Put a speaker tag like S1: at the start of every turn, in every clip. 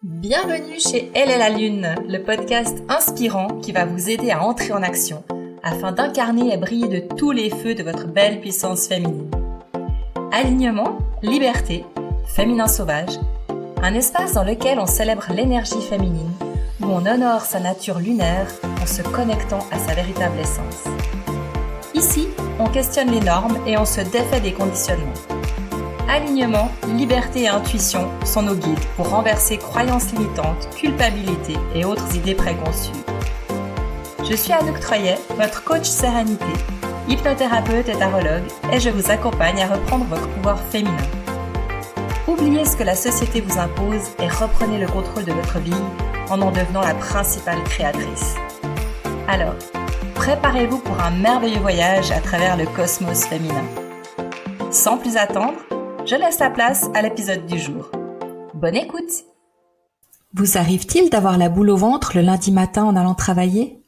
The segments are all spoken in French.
S1: Bienvenue chez Elle est la Lune, le podcast inspirant qui va vous aider à entrer en action afin d'incarner et briller de tous les feux de votre belle puissance féminine. Alignement, liberté, féminin sauvage, un espace dans lequel on célèbre l'énergie féminine, où on honore sa nature lunaire en se connectant à sa véritable essence. Ici, on questionne les normes et on se défait des conditionnements. Alignement, liberté et intuition sont nos guides pour renverser croyances limitantes, culpabilité et autres idées préconçues. Je suis Anouk Troyet, votre coach sérénité, hypnothérapeute et tarologue, et je vous accompagne à reprendre votre pouvoir féminin. Oubliez ce que la société vous impose et reprenez le contrôle de votre vie en devenant la principale créatrice. Alors, préparez-vous pour un merveilleux voyage à travers le cosmos féminin. Sans plus attendre, je laisse la place à l'épisode du jour. Bonne écoute! Vous arrive-t-il d'avoir la boule au ventre le lundi matin en allant travailler?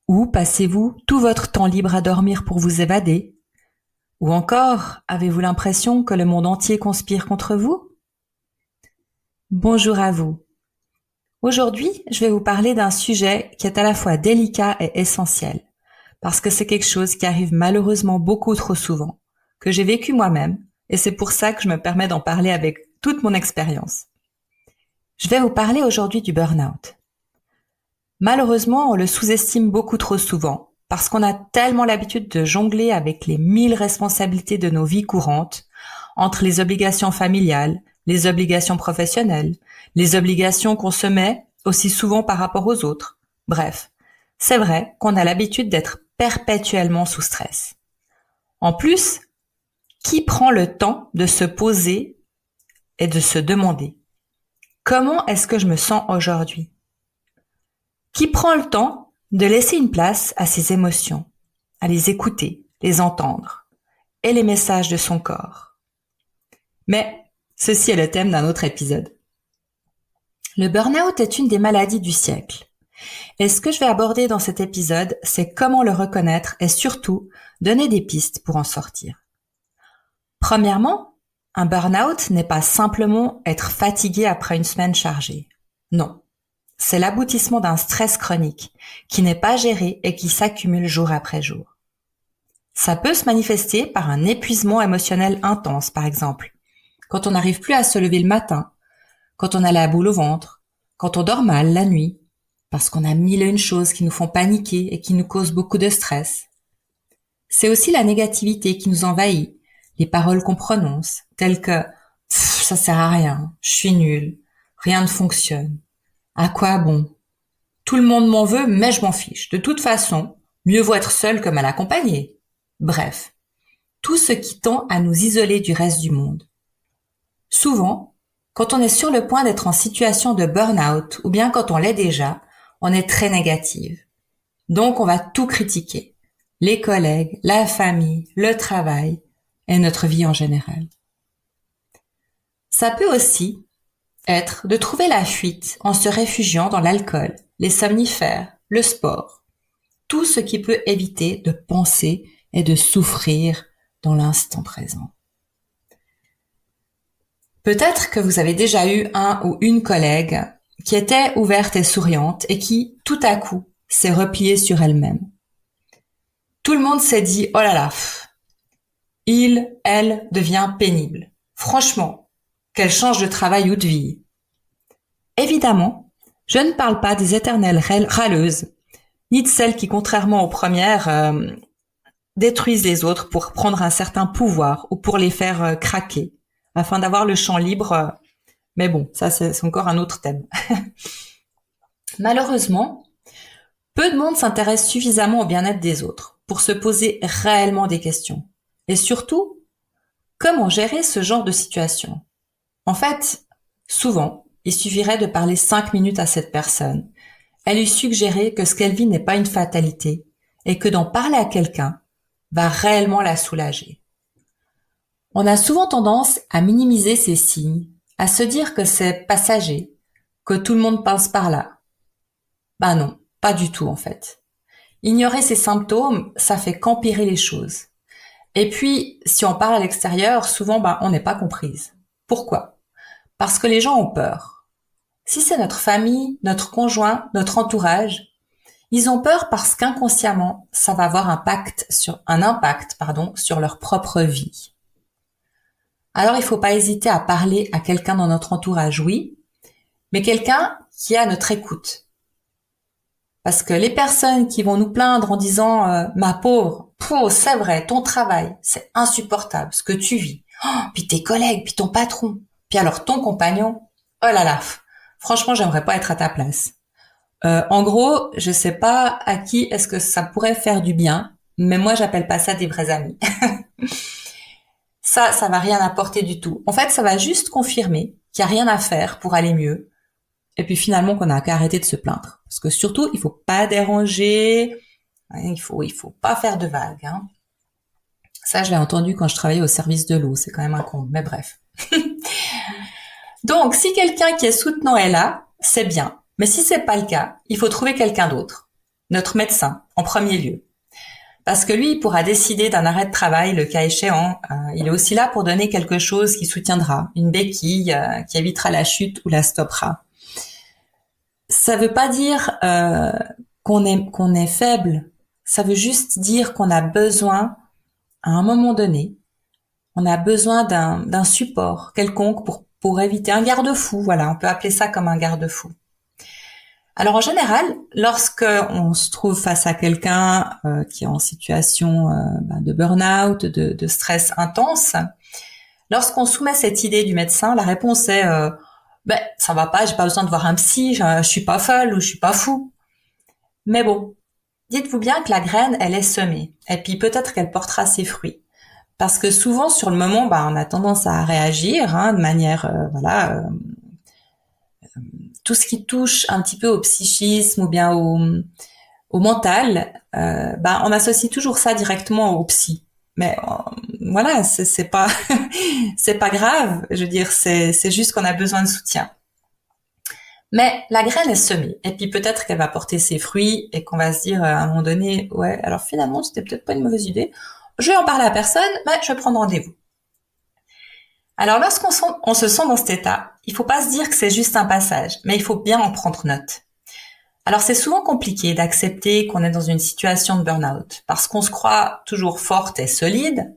S1: Ou passez-vous tout votre temps libre à dormir pour vous évader? Ou encore, avez-vous l'impression que le monde entier conspire contre vous? Bonjour à vous. Aujourd'hui, je vais vous parler d'un sujet qui est à la fois délicat et essentiel, parce que c'est quelque chose qui arrive malheureusement beaucoup trop souvent, que j'ai vécu moi-même, et c'est pour ça que je me permets d'en parler avec toute mon expérience. Je vais vous parler aujourd'hui du burn-out. Malheureusement, on le sous-estime beaucoup trop souvent, parce qu'on a tellement l'habitude de jongler avec les 1000 responsabilités de nos vies courantes, entre les obligations familiales, les obligations professionnelles, les obligations qu'on se met aussi souvent par rapport aux autres. Bref, c'est vrai qu'on a l'habitude d'être perpétuellement sous stress. En plus, qui prend le temps de se poser et de se demander « Comment est-ce que je me sens aujourd'hui ?» Qui prend le temps de laisser une place à ses émotions, à les écouter, les entendre, et les messages de son corps. Mais ceci est le thème d'un autre épisode. Le burn-out est une des maladies du siècle. Et ce que je vais aborder dans cet épisode, c'est comment le reconnaître et surtout donner des pistes pour en sortir. Premièrement, un burn-out n'est pas simplement être fatigué après une semaine chargée. Non, c'est l'aboutissement d'un stress chronique qui n'est pas géré et qui s'accumule jour après jour. Ça peut se manifester par un épuisement émotionnel intense, par exemple, quand on n'arrive plus à se lever le matin, quand on a la boule au ventre, quand on dort mal la nuit, parce qu'on a mille et une choses qui nous font paniquer et qui nous causent beaucoup de stress. C'est aussi la négativité qui nous envahit, les paroles qu'on prononce, telles que « ça sert à rien, je suis nul, rien ne fonctionne, à quoi bon? Tout le monde m'en veut, mais je m'en fiche. De toute façon, mieux vaut être seul que mal accompagné. » Bref, tout ce qui tend à nous isoler du reste du monde. Souvent, quand on est sur le point d'être en situation de burn-out, ou bien quand on l'est déjà, on est très négative. Donc on va tout critiquer. Les collègues, la famille, le travail, et notre vie en général. Ça peut aussi être de trouver la fuite en se réfugiant dans l'alcool, les somnifères, le sport, tout ce qui peut éviter de penser et de souffrir dans l'instant présent. Peut-être que vous avez déjà eu un ou une collègue qui était ouverte et souriante et qui, tout à coup, s'est repliée sur elle-même. Tout le monde s'est dit « Oh là là !» elle devient pénible. Franchement, qu'elle change de travail ou de vie. Évidemment, je ne parle pas des éternelles râleuses, ni de celles qui, contrairement aux premières, détruisent les autres pour prendre un certain pouvoir ou pour les faire craquer, afin d'avoir le champ libre. Mais bon, ça c'est encore un autre thème. Malheureusement, peu de monde s'intéresse suffisamment au bien-être des autres pour se poser réellement des questions. Et surtout, comment gérer ce genre de situation? En fait, souvent, il suffirait de parler 5 minutes à cette personne et lui suggérer que ce qu'elle vit n'est pas une fatalité et que d'en parler à quelqu'un va réellement la soulager. On a souvent tendance à minimiser ces signes, à se dire que c'est passager, que tout le monde passe par là. Ben non, pas du tout en fait. Ignorer ces symptômes, ça fait qu'empirer les choses. Et puis, si on parle à l'extérieur, souvent, on n'est pas comprise. Pourquoi? Parce que les gens ont peur. Si c'est notre famille, notre conjoint, notre entourage, ils ont peur parce qu'inconsciemment, ça va avoir un impact, sur leur propre vie. Alors, il faut pas hésiter à parler à quelqu'un dans notre entourage, oui, mais quelqu'un qui est à notre écoute. Parce que les personnes qui vont nous plaindre en disant ma pauvre, c'est vrai, ton travail, c'est insupportable, ce que tu vis. Oh, puis tes collègues, puis ton patron, puis alors ton compagnon. Oh là là, franchement, j'aimerais pas être à ta place. En gros, je sais pas à qui est-ce que ça pourrait faire du bien, mais moi j'appelle pas ça des vrais amis. Ça va rien apporter du tout. En fait, ça va juste confirmer qu'il y a rien à faire pour aller mieux. Et puis finalement qu'on a qu'à arrêter de se plaindre. Parce que surtout, il faut pas déranger, il faut pas faire de vagues. Hein. Ça, je l'ai entendu quand je travaillais au service de l'eau. C'est quand même un con, mais bref. Donc, si quelqu'un qui est soutenant est là, c'est bien. Mais si c'est pas le cas, il faut trouver quelqu'un d'autre. Notre médecin, en premier lieu. Parce que lui, il pourra décider d'un arrêt de travail, le cas échéant. Il est aussi là pour donner quelque chose qui soutiendra, une béquille qui évitera la chute ou la stoppera. Ça veut pas dire qu'on est faible. Ça veut juste dire qu'on a besoin, à un moment donné, on a besoin d'un support quelconque pour éviter un garde-fou. Voilà, on peut appeler ça comme un garde-fou. Alors en général, lorsque on se trouve face à quelqu'un qui est en situation de burn-out, de stress intense, lorsqu'on soumet cette idée du médecin, la réponse est ça va pas, j'ai pas besoin de voir un psy, je suis pas folle ou je suis pas fou. Mais bon, dites-vous bien que la graine, elle est semée, et puis peut-être qu'elle portera ses fruits. Parce que souvent, sur le moment, on a tendance à réagir de manière, tout ce qui touche un petit peu au psychisme ou bien au mental, on associe toujours ça directement au psy. Mais voilà, c'est pas c'est pas grave. Je veux dire, c'est juste qu'on a besoin de soutien. Mais la graine est semée, et puis peut-être qu'elle va porter ses fruits et qu'on va se dire à un moment donné, ouais, alors finalement c'était peut-être pas une mauvaise idée. Je vais en parler à personne, mais je vais prendre rendez-vous. Alors lorsqu'on se sent dans cet état, il faut pas se dire que c'est juste un passage, mais il faut bien en prendre note. Alors c'est souvent compliqué d'accepter qu'on est dans une situation de burn-out, parce qu'on se croit toujours forte et solide.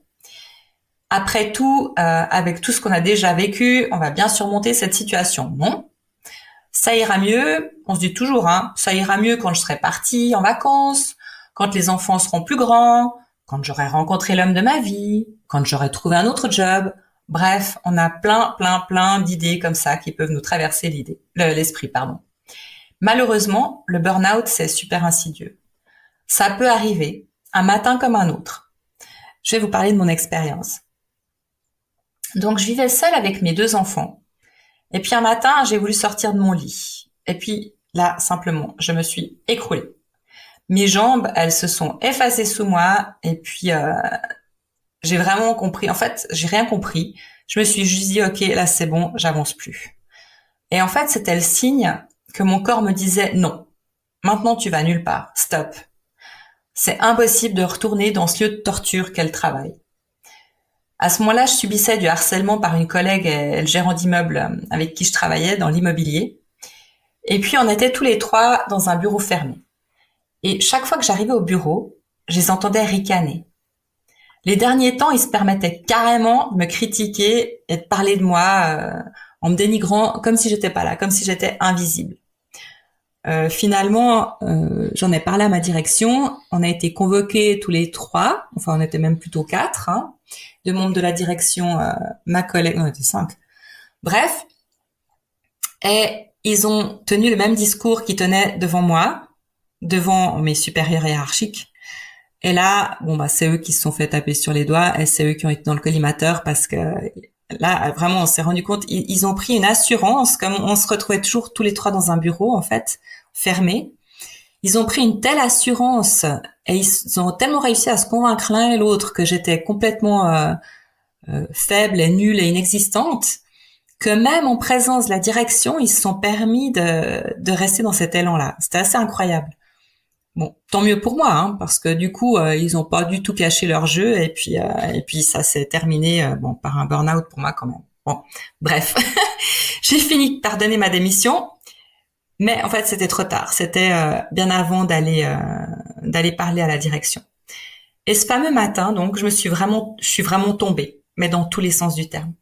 S1: Après tout, avec tout ce qu'on a déjà vécu, on va bien surmonter cette situation, non ? Ça ira mieux, on se dit toujours, ça ira mieux quand je serai partie en vacances, quand les enfants seront plus grands, quand j'aurai rencontré l'homme de ma vie, quand j'aurai trouvé un autre job. Bref, on a plein d'idées comme ça qui peuvent nous traverser l'esprit. Malheureusement, le burn-out, c'est super insidieux. Ça peut arriver, un matin comme un autre. Je vais vous parler de mon expérience. Donc, je vivais seule avec mes 2 enfants. Et puis un matin, j'ai voulu sortir de mon lit. Et puis là, simplement, je me suis écroulée. Mes jambes, elles se sont effacées sous moi. Et puis j'ai vraiment compris. En fait, j'ai rien compris. Je me suis juste dit, ok, là c'est bon, j'avance plus. Et en fait, c'était le signe que mon corps me disait non. Maintenant, tu vas nulle part. Stop. C'est impossible de retourner dans ce lieu de torture qu'est le travail. À ce moment-là, je subissais du harcèlement par une collègue et le gérant d'immeuble avec qui je travaillais dans l'immobilier. Et puis, on était tous les 3 dans un bureau fermé. Et chaque fois que j'arrivais au bureau, je les entendais ricaner. Les derniers temps, ils se permettaient carrément de me critiquer et de parler de moi en me dénigrant comme si j'étais pas là, comme si j'étais invisible. Finalement, j'en ai parlé à ma direction. On a été convoqués tous les 3, enfin on était même plutôt 4, de membres de la direction, ma collègue, on était 5. Bref, et ils ont tenu le même discours qu'ils tenaient devant moi, devant mes supérieurs hiérarchiques. Et là, c'est eux qui se sont fait taper sur les doigts et c'est eux qui ont été dans le collimateur parce que là, vraiment, on s'est rendu compte, ils ont pris une assurance, comme on se retrouvait toujours tous les 3 dans un bureau, en fait, fermé. Ils ont pris une telle assurance et ils ont tellement réussi à se convaincre l'un et l'autre que j'étais complètement faible et nulle et inexistante que même en présence de la direction, ils se sont permis de rester dans cet élan-là. C'était assez incroyable. Bon, tant mieux pour moi, parce que du coup, ils ont pas du tout caché leur jeu et puis ça s'est terminé par un burn-out pour moi quand même. Bon, bref, j'ai fini par donner ma démission Mais en fait, c'était trop tard. C'était bien avant d'aller parler à la direction. Et ce fameux matin, donc, je suis vraiment tombée, mais dans tous les sens du terme.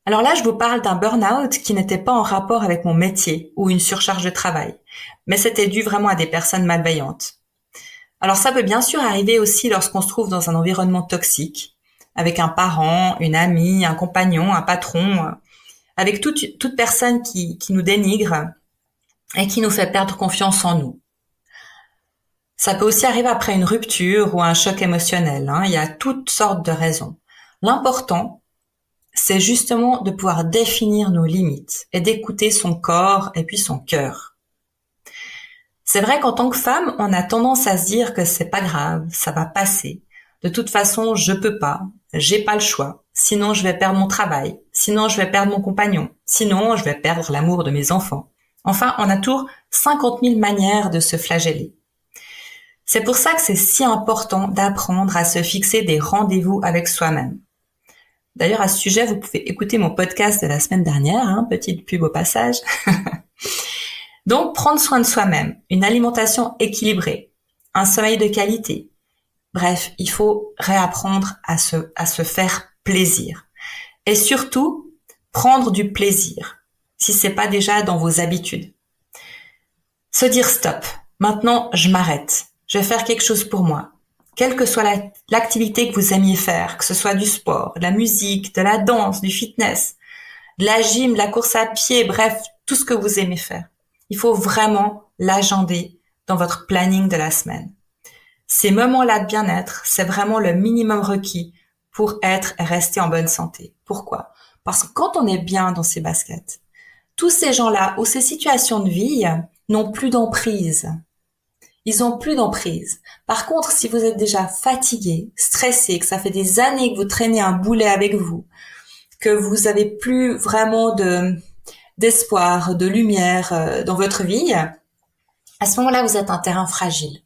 S1: Alors là, je vous parle d'un burn-out qui n'était pas en rapport avec mon métier ou une surcharge de travail, mais c'était dû vraiment à des personnes malveillantes. Alors ça peut bien sûr arriver aussi lorsqu'on se trouve dans un environnement toxique, avec un parent, une amie, un compagnon, un patron, avec toute personne qui nous dénigre et qui nous fait perdre confiance en nous. Ça peut aussi arriver après une rupture ou un choc émotionnel. Il y a toutes sortes de raisons. L'important, c'est justement de pouvoir définir nos limites et d'écouter son corps et puis son cœur. C'est vrai qu'en tant que femme, on a tendance à se dire que c'est pas grave, ça va passer. De toute façon, je peux pas, j'ai pas le choix. Sinon, je vais perdre mon travail. Sinon, je vais perdre mon compagnon. Sinon, je vais perdre l'amour de mes enfants. Enfin, on a toujours 50 000 manières de se flageller. C'est pour ça que c'est si important d'apprendre à se fixer des rendez-vous avec soi-même. D'ailleurs, à ce sujet, vous pouvez écouter mon podcast de la semaine dernière, petite pub au passage. Donc, prendre soin de soi-même, une alimentation équilibrée, un sommeil de qualité. Bref, il faut réapprendre à se faire plaisir. Et surtout, prendre du plaisir, si c'est pas déjà dans vos habitudes. Se dire stop. Maintenant, je m'arrête. Je vais faire quelque chose pour moi. Quelle que soit l'activité que vous aimiez faire, que ce soit du sport, de la musique, de la danse, du fitness, de la gym, de la course à pied, bref, tout ce que vous aimez faire. Il faut vraiment l'agender dans votre planning de la semaine. Ces moments-là de bien-être, c'est vraiment le minimum requis pour être et rester en bonne santé. Pourquoi? Parce que quand on est bien dans ses baskets, tous ces gens-là ou ces situations de vie n'ont plus d'emprise. Ils ont plus d'emprise. Par contre, si vous êtes déjà fatigué, stressé, que ça fait des années que vous traînez un boulet avec vous, que vous avez plus vraiment d'espoir, de lumière dans votre vie, à ce moment-là, vous êtes un terrain fragile.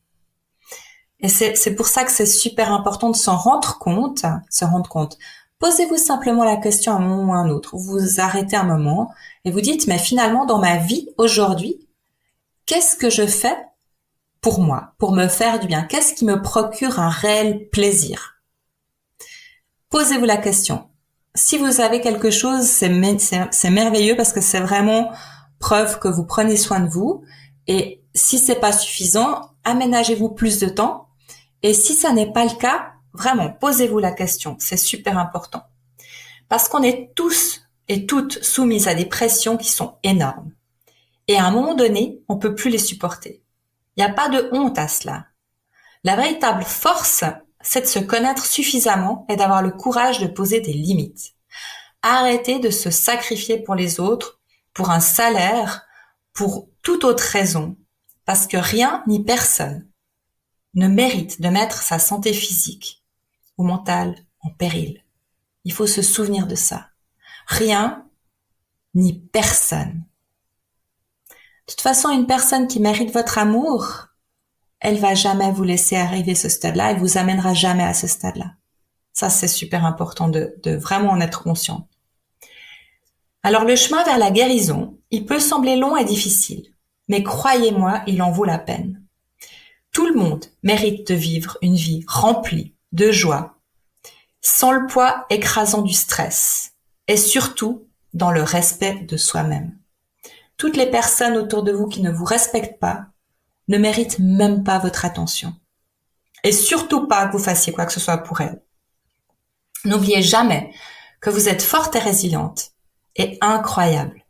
S1: Et c'est pour ça que c'est super important de s'en rendre compte, Posez-vous simplement la question à un moment ou à un autre. Vous vous arrêtez un moment et vous dites, mais finalement, dans ma vie aujourd'hui, qu'est-ce que je fais pour moi, pour me faire du bien? Qu'est-ce qui me procure un réel plaisir? Posez-vous la question. Si vous avez quelque chose, c'est merveilleux parce que c'est vraiment preuve que vous prenez soin de vous. Et si c'est pas suffisant, aménagez-vous plus de temps. Et si ça n'est pas le cas, vraiment, posez-vous la question. C'est super important. Parce qu'on est tous et toutes soumises à des pressions qui sont énormes. Et à un moment donné, on peut plus les supporter. Il n'y a pas de honte à cela. La véritable force, c'est de se connaître suffisamment et d'avoir le courage de poser des limites. Arrêtez de se sacrifier pour les autres, pour un salaire, pour toute autre raison, parce que rien ni personne ne mérite de mettre sa santé physique ou mentale en péril. Il faut se souvenir de ça. Rien ni personne. De toute façon, une personne qui mérite votre amour, elle va jamais vous laisser arriver à ce stade-là, elle vous amènera jamais à ce stade-là. Ça, c'est super important de vraiment en être conscient. Alors, le chemin vers la guérison, il peut sembler long et difficile, mais croyez-moi, il en vaut la peine. Tout le monde mérite de vivre une vie remplie de joie, sans le poids écrasant du stress, et surtout dans le respect de soi-même. Toutes les personnes autour de vous qui ne vous respectent pas ne méritent même pas votre attention. Et surtout pas que vous fassiez quoi que ce soit pour elles. N'oubliez jamais que vous êtes forte et résiliente et incroyable.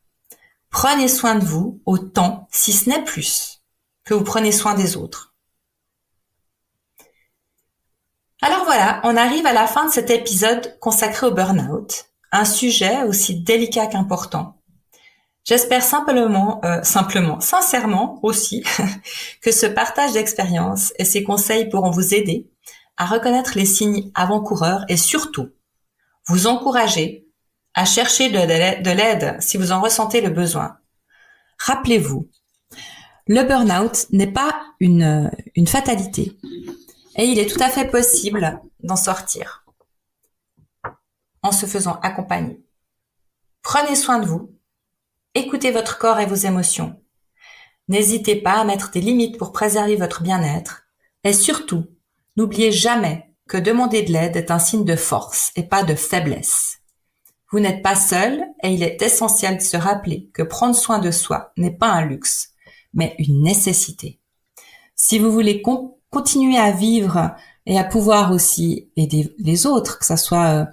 S1: Prenez soin de vous autant, si ce n'est plus, que vous prenez soin des autres. Alors voilà, on arrive à la fin de cet épisode consacré au burn-out, un sujet aussi délicat qu'important. J'espère sincèrement aussi, que ce partage d'expérience et ces conseils pourront vous aider à reconnaître les signes avant-coureurs et surtout vous encourager à chercher de l'aide si vous en ressentez le besoin. Rappelez-vous, le burn-out n'est pas une fatalité et il est tout à fait possible d'en sortir en se faisant accompagner. Prenez soin de vous, écoutez votre corps et vos émotions N'hésitez pas à mettre des limites pour préserver votre bien-être. Et surtout, n'oubliez jamais que demander de l'aide est un signe de force et pas de faiblesse. Vous n'êtes pas seul et il est essentiel de se rappeler que prendre soin de soi n'est pas un luxe, mais une nécessité. Si vous voulez continuer à vivre et à pouvoir aussi aider les autres, que ce soit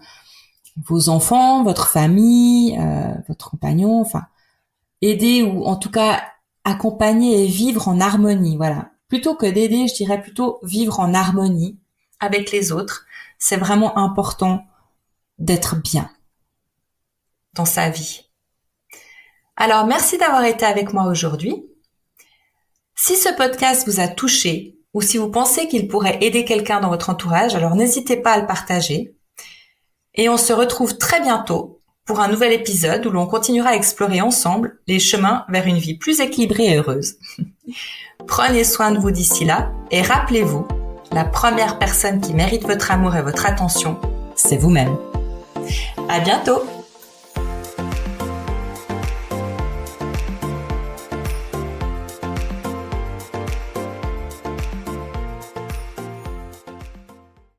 S1: vos enfants, votre famille, votre compagnon, enfin, aider ou en tout cas accompagner et vivre en harmonie, voilà. Plutôt que d'aider, je dirais plutôt vivre en harmonie avec les autres. C'est vraiment important d'être bien dans sa vie. Alors, merci d'avoir été avec moi aujourd'hui. Si ce podcast vous a touché ou si vous pensez qu'il pourrait aider quelqu'un dans votre entourage, alors n'hésitez pas à le partager. Et on se retrouve très bientôt pour un nouvel épisode où l'on continuera à explorer ensemble les chemins vers une vie plus équilibrée et heureuse. Prenez soin de vous d'ici là et rappelez-vous, la première personne qui mérite votre amour et votre attention, c'est vous-même. À bientôt!